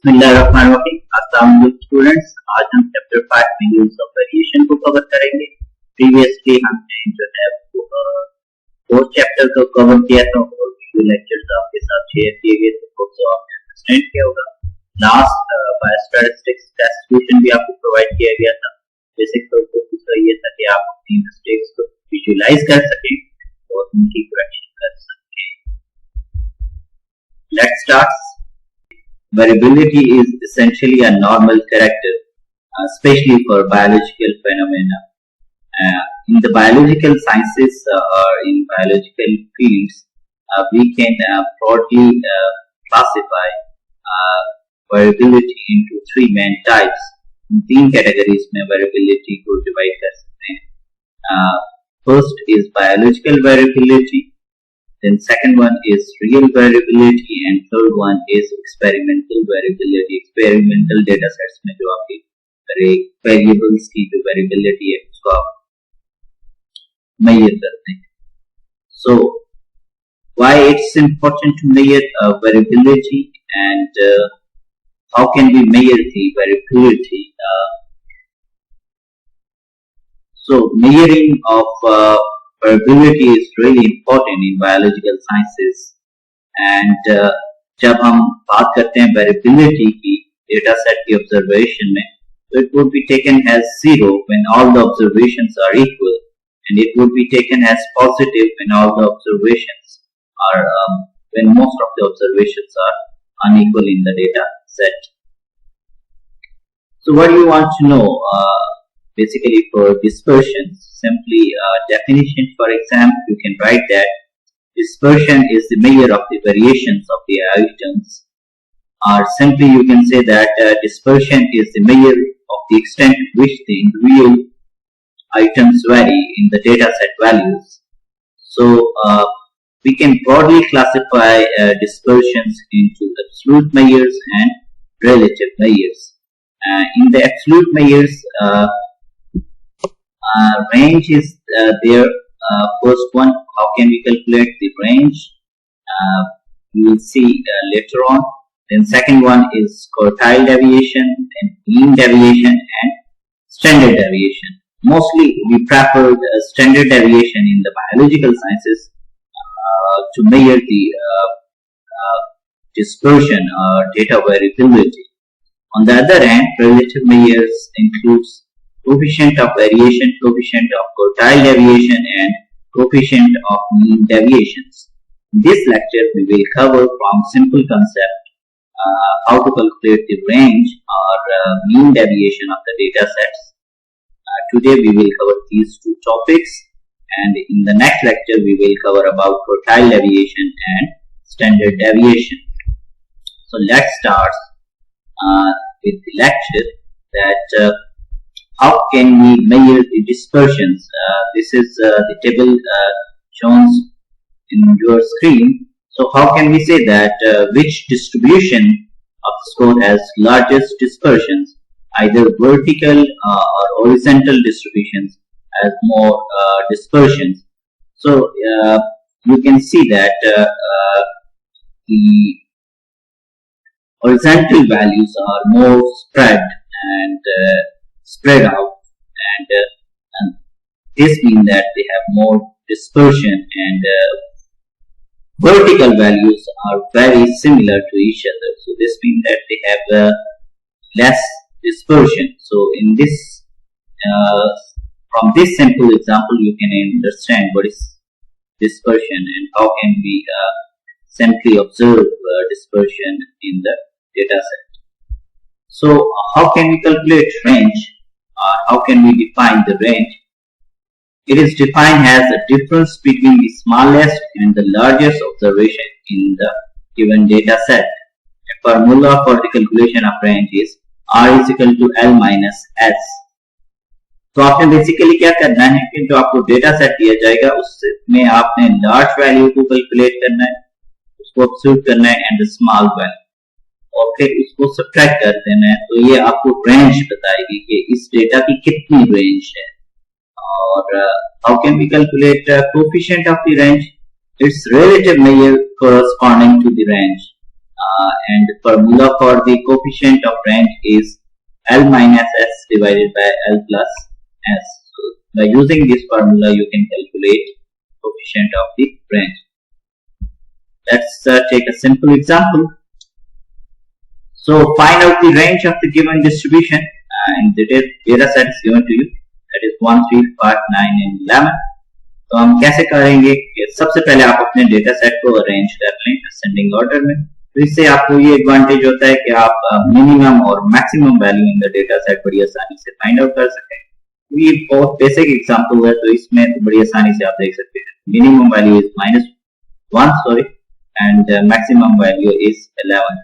बिस्मिल्लाहिर्रहमानिर्रहीम। अस्सलाम वालेकुम स्टूडेंट्स, आज हम चैप्टर 5 में यूज ऑफ वेरिएशन को कवर करेंगे। प्रीवियसली हमने जो है वो चैप्टर को कवर किया था और वीडियो लेक्चर्स आपके साथ शेयर किए गए थे, तो आपने अंडरस्टैंड किया होगा। लास्ट बायोस्टैटिस्टिक्स का सॉल्यूशन भी आपको प्रोवाइड किया गया था। बेसिक पर्पस का ये था कि आप अपनी मिस्टेक्स को विजुअलाइज कर सकें और उनकी करेक्शन कर सकें। Let's start. Variability is essentially a normal character, especially for biological phenomena. In the biological sciences or in biological fields, we can broadly classify variability into three main types. तीन categories में variability को divide कर सकते हैं. First is biological variability. Then second one is real variability and third one is experimental variability. Experimental data sets में जो आपकी variables की जो variability है उसको आप measure करते हैं. So why it's important to measure variability and how can we measure the variability? So measuring of variability is really important in biological sciences and जब हम बात करते हैं variability की data set की observation में, so it would be taken as zero when all the observations are equal and it would be taken as positive when all the observations are when most of the observations are unequal in the data set. So what do you want to know? Basically for dispersion, simply definition for exam, you can write that dispersion is the measure of the variations of the items, or simply you can say that dispersion is the measure of the extent to which the individual items vary in the data set values. So we can broadly classify dispersions into absolute measures and relative measures. In the absolute measures, range is there. First one, how can we calculate the range? We will see later on. Then second one is quartile deviation, then mean deviation and standard deviation. Mostly we prefer the standard deviation in the biological sciences to measure the dispersion or data variability. On the other hand, relative measures includes coefficient of variation, coefficient of quartile deviation and coefficient of mean deviations. In this lecture, we will cover from simple concept how to calculate the range or mean deviation of the data sets. Today we will cover these two topics and in the next lecture we will cover about quartile deviation and standard deviation. So let's start with the lecture that how can we measure the dispersions? This is the table shown in your screen. So how can we say that which distribution of the score has largest dispersions? Either vertical or horizontal distributions has more dispersions. So you can see that the horizontal values are more spread and spread out, and this means that they have more dispersion, and vertical values are very similar to each other. So this means that they have less dispersion. So in this, from this simple example, you can understand what is dispersion and how can we simply observe dispersion in the data set. So how can we calculate range? How can we define the range? It is defined as the difference between the smallest and the largest observation in the given data set. A formula for the calculation of range is R is equal to L minus S. तो आपने basically क्या करना है कि जो आपको data set दिया जाएगा उसमें आपने लार्ज वैल्यू को कैलकुलेट करना है, उसको ऑब्जर्व करना है एंड स्मॉल वैल्यू और फिर उसको सब्ट्रैक्ट कर देना है. तो ये आपको रेंज बताएगी कि इस डेटा की कितनी रेंज है. और how can we calculate coefficient of the range? It's relative measure corresponding to the range. and the formula for the coefficient of range is L minus S divided by L plus S. So by using this formula you can calculate coefficient of the range. Let's take a simple example. So find out the range of the given distribution, and the data set is given to you, that is 1, 3, 5, 9 and 11. तो हम कैसे करेंगे कि सबसे पहले आप अपने data set को अरेंज कर लें असेंडिंग ऑर्डर में। तो इससे आपको ये एडवांटेज होता है कि आप मिनिमम और maximum value in the data set बड़ी आसानी से फाइंड आउट कर सकें। तो ये बहुत बेसिक एग्जांपल है, तो इसमें तो बड़ी आसानी से आप देख सकते हैं minimum value is -1 and maximum value is 11.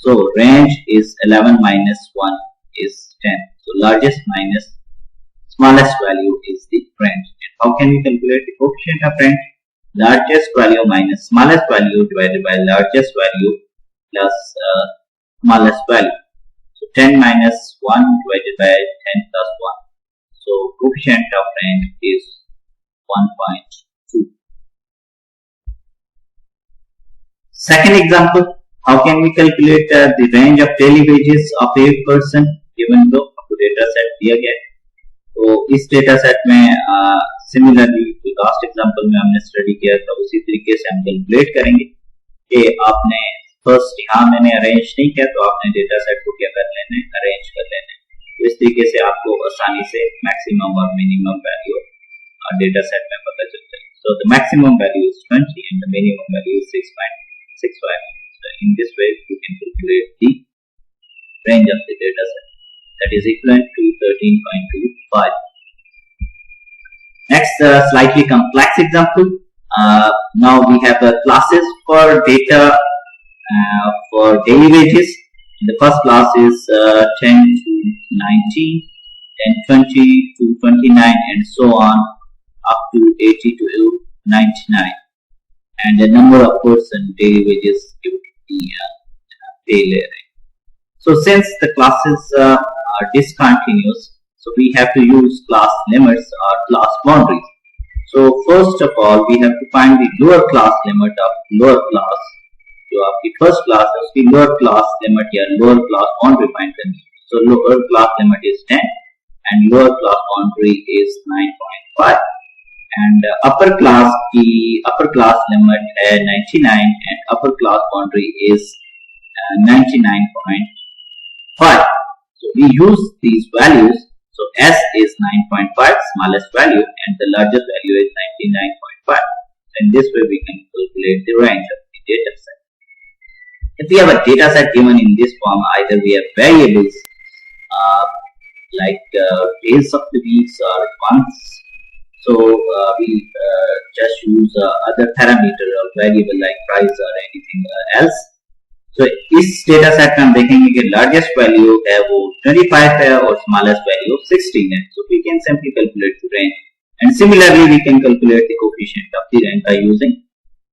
So range is 11 minus 1 is 10. So largest minus smallest value is the range. How can we calculate the coefficient of range? Largest value minus smallest value divided by largest value plus smallest value. So 10 minus 1 divided by 10 plus 1. So coefficient of range is 1.2. Second example, how can we calculate the range of daily wages of a person given though आपको data set दिया गया है। तो इस data set में similarly last example में हमने study किया था उसी तरीके से हम कैलकुलेट करेंगे कि आपने फर्स्ट यहाँ मैंने अरेंज नहीं किया, तो आपने डेटा सेट को क्या कर लेना है, अरेंज कर लेना है। तो इस तरीके से आपको आसानी से मैक्सिमम और मिनिमम वैल्यू डेटा सेट में पता चलता है। So the maximum value is 20 and the minimum value is 6.65. So in this way you can calculate the range of the data set, that is equivalent to 13.25. Next, slightly complex example. Now we have classes for data for daily wages. The first class is 10 to 19, then 20 to 29 and so on up to 80 to 99. And the number of person daily wages given to the pay layer. So since the classes are discontinuous, so we have to use class limits or class boundaries. So first of all we have to find the lower class limit of lower class. जो आपकी first class है उसकी lower class limit या lower class boundary find करनी है। So lower class limit is 10 and lower class boundary is 9.5. and upper class limit है 99 and upper class boundary is 99.5. So we use these values. So S is 9.5 smallest value and the largest value is 99.5. In this way we can calculate the range of the data set. If we have a data set given in this form, either we have variables like days of the weeks or months. So we just use other parameter or variable like price or anything else. So इस data set में हम देखेंगे कि largest value है वो 25 है और smallest value 16 है. So we can simply calculate the range, and similarly we can calculate the coefficient of the range by using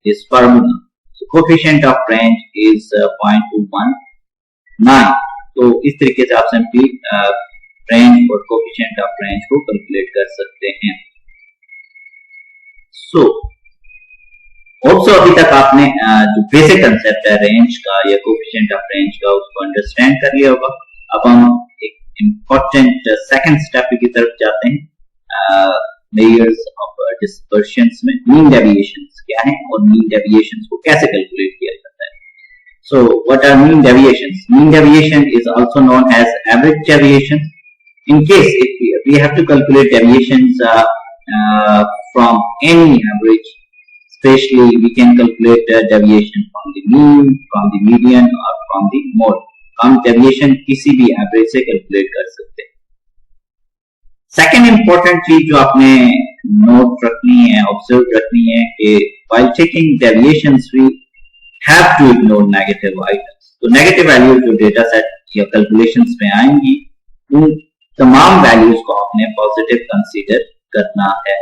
this formula. So coefficient of range is 0.219. तो इस तरीके से आप सिंपली रेंज और कोफिशिएंट ऑफ रेंज को calculate कर सकते हैं. सो ऑल्सो अभी तक आपने जो बेसिक कंसेप्ट है रेंज का या कोफिशिएंट ऑफ रेंज का उसको अंडरस्टैंड कर लिया होगा. अब हम एक इम्पोर्टेंट सेकंड स्टेप की तरफ जाते हैं. मेजर्स ऑफ डिस्पर्शंस में मीन डेविएशंस क्या हैं और मीन डेविएशंस को कैसे कैलकुलेट किया जाता है. So what are mean deviations? Mean deviation is also known as average deviation. In case if we have to calculate deviations from any average, especially we can calculate deviation from the mean, from the median or from the mode. हम deviation किसी भी average से calculate कर सकते हैं. Second important चीज जो आपने note रखनी है, observe रखनी है कि while taking deviations we have to ignore negative items. तो negative values जो data set या calculations में आएंगी उन तमाम वैल्यूज को आपने पॉजिटिव कंसीडर करना है.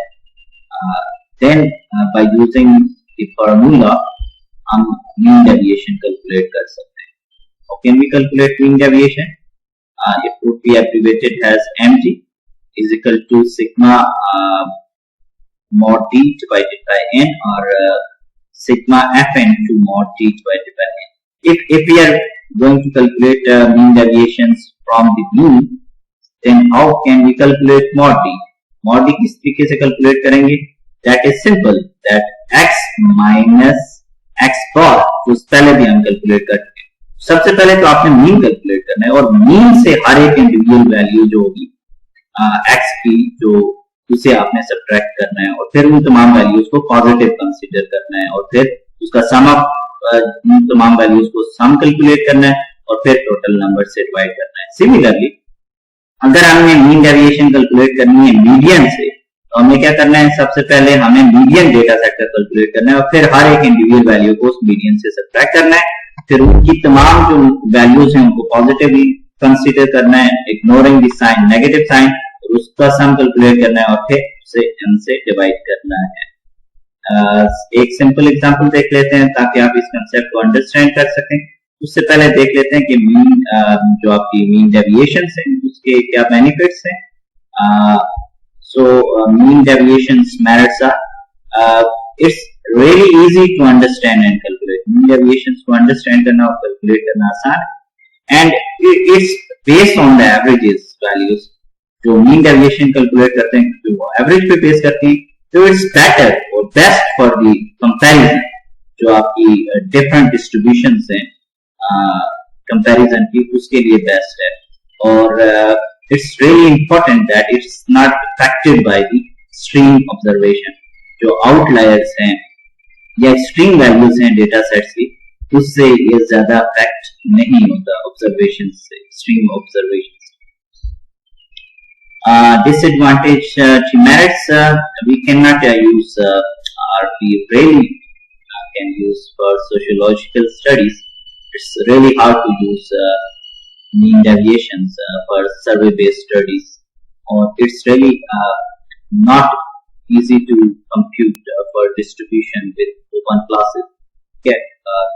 Then by using the formula हम मीन डेविएशन कैलकुलेट कर सकते हैं. How can we calculate mean deviation? It would be abbreviated as MD is equal to sigma mod D divided by N or sigma FN to mod D divided by N. if we are going to calculate mean deviations from the mean, then how can we calculate mod d? Mod d किस तरीके से calculate करेंगे? That is simple. That x minus x bar जो पहले भी हम calculate करते हैं. सबसे पहले तो आपने मीन कैलकुलेट करना है और मीन से हर एक इंडिविजुअल वैल्यू जो होगी x की जो उसे आपने सब्ट्रैक्ट करना है और फिर उन तमाम वैल्यूज को पॉजिटिव कंसीडर करना है और फिर उसका सम ऑफ उन तमाम वैल्यूज को सम कैलकुलेट करना है और फिर टोटल नंबर से डिवाइड करना है. सिमिलरली अगर हमने मीन डेविएशन कैलकुलेट करनी है मीडियन से तो हमें क्या करना है? सबसे पहले हमें मीडियन डेटा सेट का कैलकुलेट करना है और फिर हर एक इंडिविजुअल वैल्यू को उस मीडियन से सब्ट्रैक्ट करना है. फिर उनकी तमाम जो वैल्यूज हैं उनको पॉजिटिवली कंसीडर करना है, ignoring the sign negative sign, और उसका सम कैलकुलेट करना है और फिर उसे n से डिवाइड करना है. एक सिंपल एग्जांपल देख लेते हैं ताकि आप इस कंसेप्ट को अंडरस्टैंड कर सकें. उससे पहले देख लेते हैं कि मीन जो आपकी मीन डेविएशन है उसके क्या बेनिफिट्स हैं. So mean deviations merits are it's really easy to understand and calculate. Mean deviations को understand करना और calculate करना आसान है and it's based on the averages values. जो mean deviation calculate करते हैं क्योंकि वो average पे base करती है तो it's better or best for the comparison. जो आपकी different distributions हैं comparison की उसके लिए best है और it's really important that it's not affected by the extreme observation. जो outliers हैं या एक्सट्रीम वैल्यूज हैं डेटा सेट्स की उससे ये ज्यादा अफेक्ट नहीं होता ऑब्जर्वेशन से, extreme observation. Disadvantage demerits we can not use or we really can use for sociological studies. It's really hard to use mean deviations for survey based studies or it's really not easy to compute for distribution with open classes. Okay,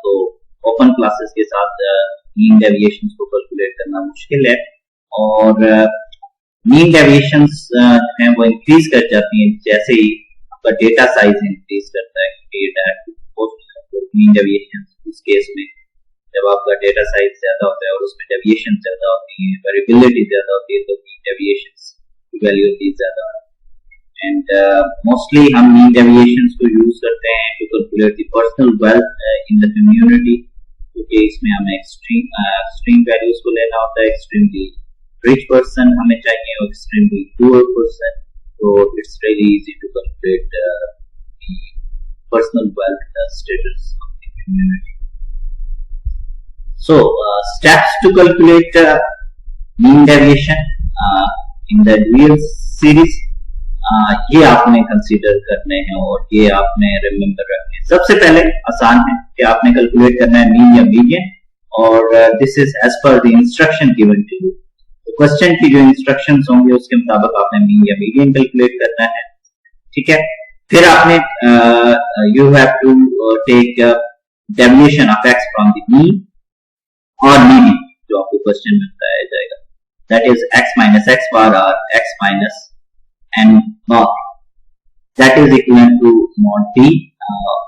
तो open classes के साथ mean deviations को calculate करना मुश्किल है और mean deviations हैं वो increase कर जाती हैं जैसे ही आपका data size increase करता है. mean deviations उस केस में जब आपका data size ज्यादा होता है और उसमें deviation ज्यादा होती है, variability ज्यादा होती है तो mean deviations की value होती है ज्यादा. And mostly हम mean deviations को use करते हैं to calculate the personal wealth in the community. क्योंकि इसमें हमें extreme values को लेना होता है. extremely rich person हमें चाहिए और extremely poor person. So it's really easy to calculate the personal wealth status of the community. So steps to calculate mean deviation in the real series. ये आपने consider करने हैं और ये आपने रिमेम्बर रखने हैं. सबसे पहले आसान है कि आपने कैलकुलेट करना है मीन या मीडियन और this is as per the instruction given to you. Question की जो इंस्ट्रक्शंस होंगे उसके मुताबिक आपने मीन या मीडियन कैलकुलेट करना है. ठीक है, फिर आपने you have to take deviation of X from the mean और मीडियन जो आपको क्वेश्चन में बताया जाएगा. That is X minus X bar और X minus N bar. That is equal to mod D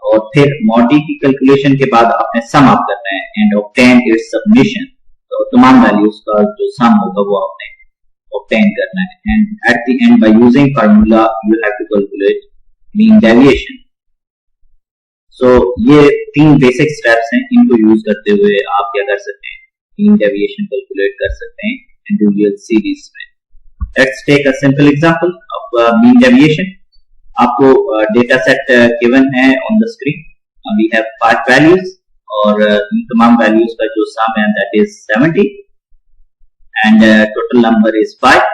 और फिर मॉड डी की कैलकुलेशन के बाद आपने सम अप करना है एंड ऑब्टेन इट्स सबमिशन. तो तमाम वैल्यूज का जो सम होगा वो आपने ऑब्टेन करना है and at the end by using formula you have to calculate mean deviation. So ये तीन बेसिक स्टेप्स हैं, इनको यूज करते हुए आप क्या कर सकते हैं, मीन डेविएशन कैलकुलेट कर सकते हैं इंडिविजुअल सीरीज में. Let's take a simple example of mean deviation. आपको डेटा सेट गिवन है on the screen. We have 5 values और इन तमाम values का जो sum है that is 70 and total number is 5.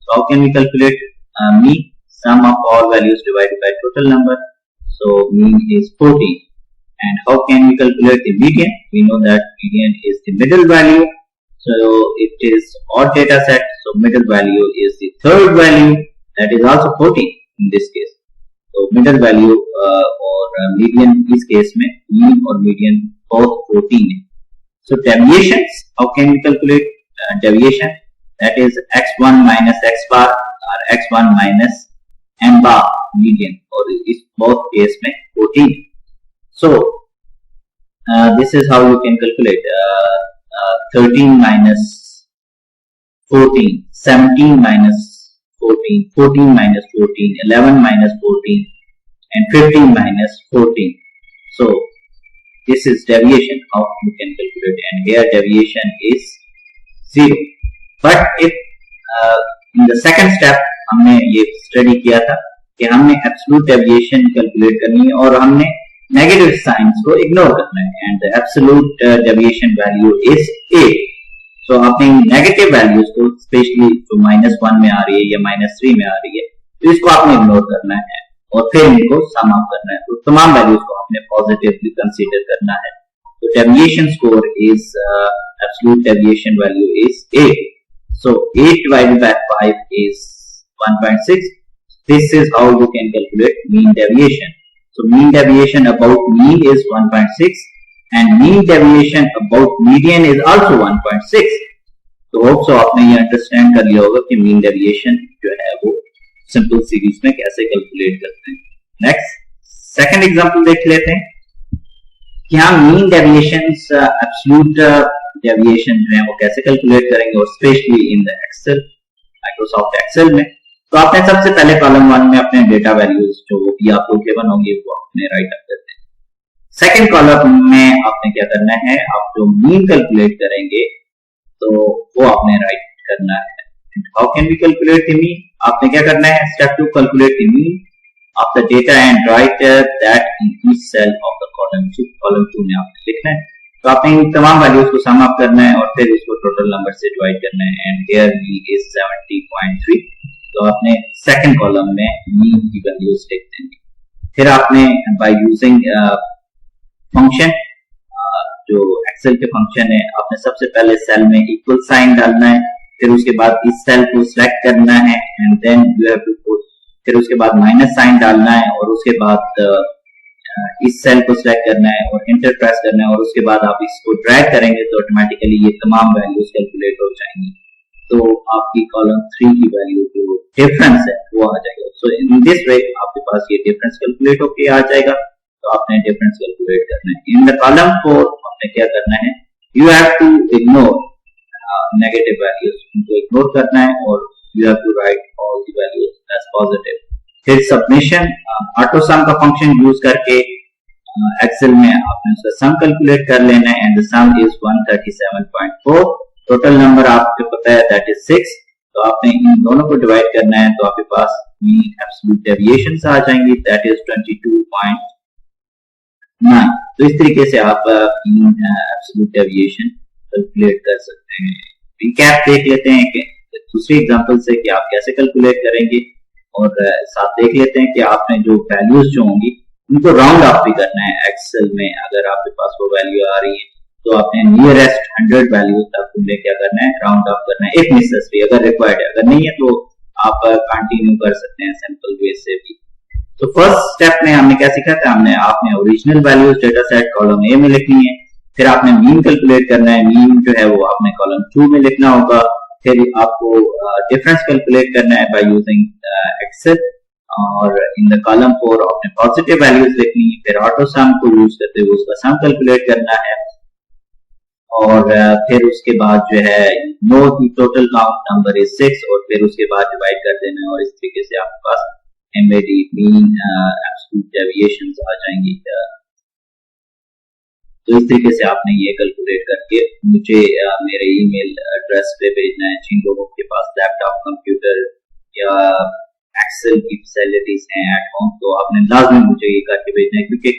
So how can we calculate mean? Sum of all values divided by total number. So mean is 40. And how can we calculate the median? We know that median is the middle value. So it is odd data set. So middle value is the third value. That is also 40 in this case. So middle value or median इस case में mean और median both 14 है. So deviations, how can we calculate deviation? That is x1 minus x bar or x1 minus n bar median और इस both case में 14. So this is how you can calculate 13 minus 14, 17 minus 14, 14 minus 14, 11 minus 14, and 15 minus 14. So this is deviation, how you can calculate, and here deviation is 0. But if in the second step हमने ये study किया था कि हमने absolute deviation calculate करनी है और हमने नेगेटिव साइंस को इग्नोर करना है, and absolute deviation value is 8. सो आपने नेगेटिव वैल्यूज को, स्पेशली जो -1 में आ रही है या -3 में आ रही है, तो इसको आपने इग्नोर करना है और फिर इनको सम अप करना है. तो तमाम वैल्यूज को आपने पॉजिटिवली कंसीडर करना है. तो deviation score is absolute deviation value is 8. So 8 divided by 5 is 1.6. This is how you can calculate mean deviation. So mean deviation about mean is 1.6 and mean deviation about median is also 1.6. तो hope so आपने ये understand कर लिया होगा कि mean deviation जो है वो सिंपल सीरीज में कैसे कैलकुलेट करते हैं. नेक्स्ट सेकंड एग्जांपल देख लेते हैं कि हम मीन डेविएशंस एब्सोल्यूट डेविएशन जो है वो कैसे कैलकुलेट करेंगे, और specially in the Excel, Microsoft Excel में. तो आपने सबसे पहले कॉलम 1 में अपने डेटा वैल्यूज जो भी आपको गिवन होंगे वो आपने राइट अप करते हैं. सेकंड कॉलम में आपने क्या करना है, आप जो मीन कैलकुलेट करेंगे तो वो आपने राइट करना है. How can we calculate the mean? आपने क्या करना है, step 2, calculate the mean of the data and write that in each cell of the column 2. Column 2 में आपने लिखना है. तो आपने इन तमाम वैल्यूज को सम अप करना है और फिर इसको टोटल नंबर से डिवाइड करना है, एंड देयर वी इज 70.3. तो आपने सेकंड कॉलम में मीन की वैल्यूज लिख देंगे. फिर आपने बाय यूजिंग फंक्शन, जो एक्सेल के फंक्शन है, आपने सबसे पहले सेल में इक्वल साइन डालना है, फिर उसके बाद इस सेल को सिलेक्ट करना है, and then you have to put, फिर उसके बाद माइनस साइन डालना है, और उसके बाद इस सेल को सिलेक्ट करना है और एंटर प्रेस करना है, और उसके बाद आप इसको ड्रैग करेंगे तो ऑटोमेटिकली ये तमाम वैल्यूज कैलकुलेट हो जाएंगी. तो आपकी कॉलम 3 की वैल्यू जो डिफरेंस है वो आ जाएगा. सो इन दिस वे आपके पास ये डिफरेंस कैलकुलेट होके आ जाएगा. तो आपने डिफरेंस कैलकुलेट करना है. इन द कॉलम 4 आपने क्या करना है, you have to ignore negative values, उनको इग्नोर करना है और you have to write all the values as positive. फिर सबमिशन, ऑटो सम का फंक्शन यूज करके एक्सेल में आपने उसका सम कैलकुलेट कर लेना है, and the some is 137.4. Total number आपको पता है दैट इज 6. तो आपने इन दोनों को डिवाइड करना है, तो आपके पास मीन एब्सोल्यूट डेविएशंस आ जाएंगी, दैट इज 22.9. तो इस तरीके से आप मीन एब्सोल्यूट डेविएशन कैलकुलेट कर सकते हैं. रिकैप देख लेते हैं कि दूसरी एग्जांपल से कि आप कैसे कैलकुलेट करेंगे, और साथ देख लेते हैं कि आपने जो वैल्यूज जो होंगी उनको राउंड ऑफ भी करना है. एक्सेल में अगर आपके पास वो वैल्यू आ रही है तो आपने नियरेस्ट 100 वैल्यूज तक उन्हें क्या करना है, राउंड ऑफ करना है, इफ नेसेसरी, अगर रिक्वायर्ड है. अगर नहीं है तो आप कंटिन्यू कर सकते हैं सिंपल वे से भी. तो फर्स्ट स्टेप में हमने क्या सीखा था, आपने original values data set column A में लिखनी है. फिर आपने मीन कैलकुलेट करना है, मीन जो है वो आपने कॉलम 2 में लिखना होगा. फिर आपको डिफरेंस कैलकुलेट करना है बाय यूजिंग एक्सेल, और इन द कॉलम 4 आपने पॉजिटिव वैल्यूज लिखनी है. फिर ऑटो सम को यूज करते हुए उसका सम कैलकुलेट करना है, और फिर उसके बाद जो है know the total count number is 6, और फिर उसके बाद डिवाइड कर देना है, और इस तरीके से आपके पास एमएडी मीन एब्सोल्यूट डेविएशंस आ जाएंगी. तो इस तरीके से आपने ये कैलकुलेट करके मुझे मेरे ईमेल एड्रेस पे भेजना है. जिन लोगों के पास लैपटॉप, कंप्यूटर या एक्सेल की फैसिलिटीज हैं एट होम, तो आपने लाजमी मुझे ये करके भेजना है, क्योंकि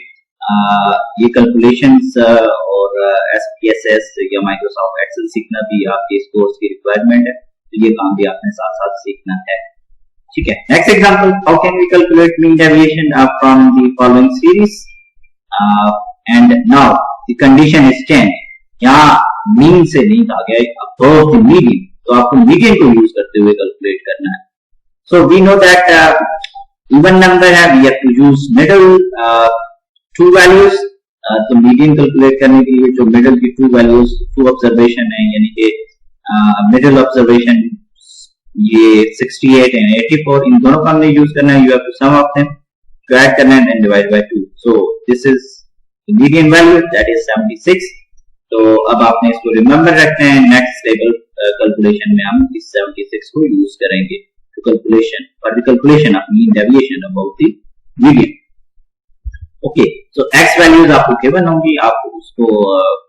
ये कैलकुलेशंस और SPSS या माइक्रोसॉफ्ट एक्सेल सीखना भी आपके इस कोर्स की रिक्वायरमेंट है. तो ये काम भी आपने साथ साथ सीखना है. ठीक है. Next example, how can we calculate mean deviation from the following series, and now the condition is change. यहाँ मीन से नहीं कहा गया, अबव द मीडियन, तो आपको मीडियन को यूज करते हुए कैलकुलेट करना है. So we know that even number है, we have to use middle 2 values. तो मीडियन कैलकुलेट करने के लिए जो मिडिल की 2 वैल्यूज, 2 ऑब्जर्वेशन है, यानी कि मिडिल ऑब्जर्वेशन ये 68 एंड 84, इन दोनों का हमने यूज करना है. You have to sum of them, to add करना है, and divide by 2. So this is median value that is 76। तो अब आपने इसको रिमेम्बर रखना है, नेक्स्ट टेबल कैलकुलेशन में हम इस 76 को यूज करेंगे to calculation for the calculation of mean deviation about the median. Okay, so x values आपको गिवन होंगी, आप उसको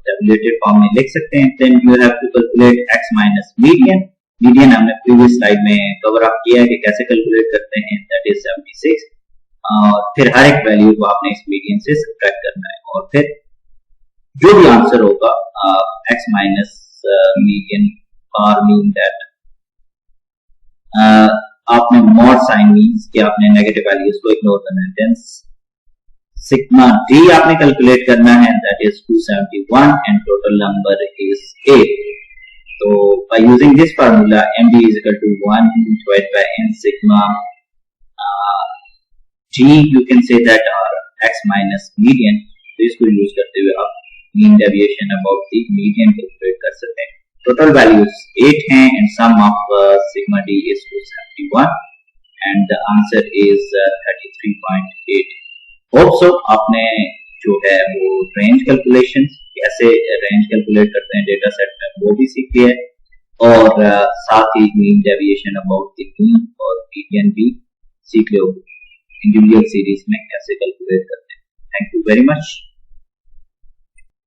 टेबुलेटेड फॉर्म में लिख सकते हैं। Then you have to calculate x minus median. Median हमने प्रीवियस स्लाइड में कवर अप किया है कि कैसे कैलकुलेट करते हैं, दैट इज 76। फिर हर एक वैल्यू को आपने इस मीडियन से सब्ट्रैक्ट करना है और फिर जो भी आंसर होगा x माइनस मीडियन और मीन दैट आपने मॉड साइन मीन्स कि आपने नेगेटिव वैल्यूज को इग्नोर करना है। देन सिग्मा d आपने कैलकुलेट करना है, that is 271 and total number is 8। तो by using this formula md is equal to 1 divided by n sigma g, you can say that x minus median। तो इसको use करते हुए आप mean deviation about the median calculate कर सकते हैं। Total values 8 हैं and sum of sigma d is 271 and the answer is 33.8। Hope so आपने जो है वो रेंज कैलकुलेशन कैसे रेंज कैलकुलेट करते हैं डेटा सेट में वो भी सीख लिया है और साथ ही mean deviation about the mean और मीडियन भी सीख लो इंडिविजुअल सीरीज में कैसे कैलकुलेट करते हैं। Thank you very much.